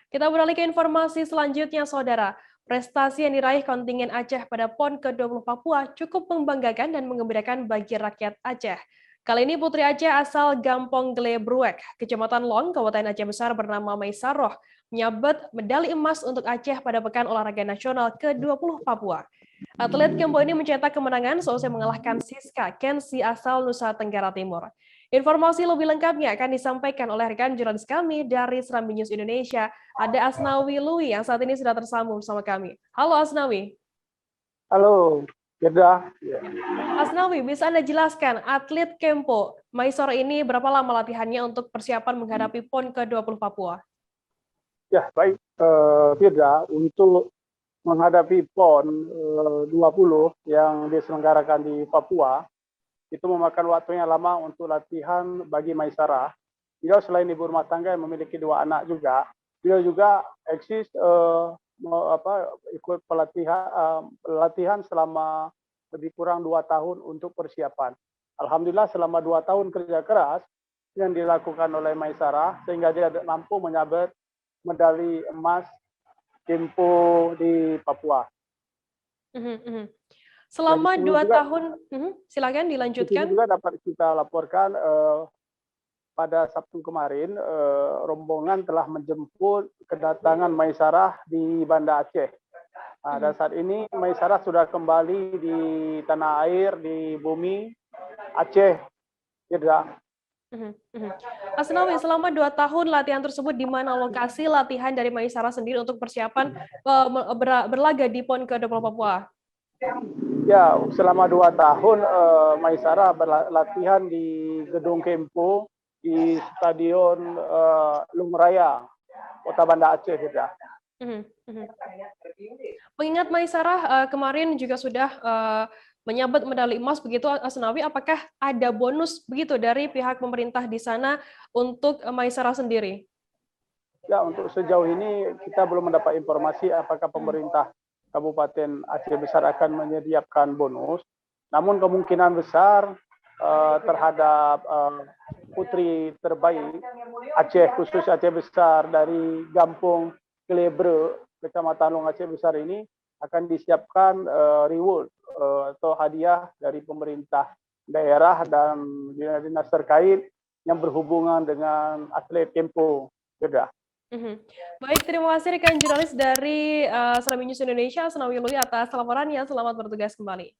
Kita beralih ke informasi selanjutnya, Saudara. Prestasi yang diraih kontingen Aceh pada PON ke-20 Papua cukup membanggakan dan menggembirakan bagi rakyat Aceh. Kali ini Putri Aceh asal Gampong Glebruek, Kecamatan Long, Kabupaten Aceh Besar bernama Maisaroh, menyabet medali emas untuk Aceh pada Pekan Olahraga Nasional ke-20 Papua. Atlet Kempo ini mencetak kemenangan seusai mengalahkan Siska Kensi asal Nusa Tenggara Timur. Informasi lebih lengkapnya akan disampaikan oleh rekan jurnalis kami dari Serambi News Indonesia. Ada Asnawi Lui yang saat ini sudah tersambung bersama kami. Halo Asnawi. Halo, Firda. Asnawi, bisa Anda jelaskan atlet Kempo Maisor ini berapa lama latihannya untuk persiapan menghadapi PON ke-20 Papua? Ya, baik, Firda, untuk menghadapi PON 20 yang diselenggarakan di Papua, itu memakan waktunya lama untuk latihan bagi Maisarah. Beliau selain ibu rumah tangga yang memiliki 2 anak juga, beliau juga eksis ikut pelatihan selama lebih kurang 2 tahun untuk persiapan. Alhamdulillah selama 2 tahun kerja keras yang dilakukan oleh Maisarah sehingga dia mampu menyabet medali emas Kempo di Papua. Selama Di 2 tahun, silakan sini dilanjutkan. juga dapat kita laporkan pada Sabtu kemarin rombongan telah menjemput kedatangan Maisarah di Banda Aceh. Dan saat ini Maisarah sudah kembali di tanah air, di bumi Aceh. Asnawi, selama 2 tahun latihan tersebut, di mana lokasi latihan dari Maisarah sendiri untuk persiapan berlaga di PON ke-20 Papua? Ya, selama 2 tahun Maisarah berlatihan di Gedung Kempo di Stadion Lungraya, Kota Banda Aceh. Mengingat Maisarah kemarin juga sudah menyabet medali emas begitu, Asnawi, apakah ada bonus begitu dari pihak pemerintah di sana untuk Maisarah sendiri? Ya, untuk sejauh ini kita belum mendapat informasi apakah pemerintah Kabupaten Aceh Besar akan menyediakan bonus. Namun kemungkinan besar terhadap putri terbaik Aceh, khusus Aceh Besar dari Gampong Glebre, Kecamatan Long Aceh Besar ini akan disiapkan reward atau hadiah dari pemerintah daerah dan dinas terkait yang berhubungan dengan atlet Kempo. Baik, terima kasih rekan jurnalis dari Serambi News Indonesia, Asnawi Lui, atas laporannya. Selamat bertugas kembali.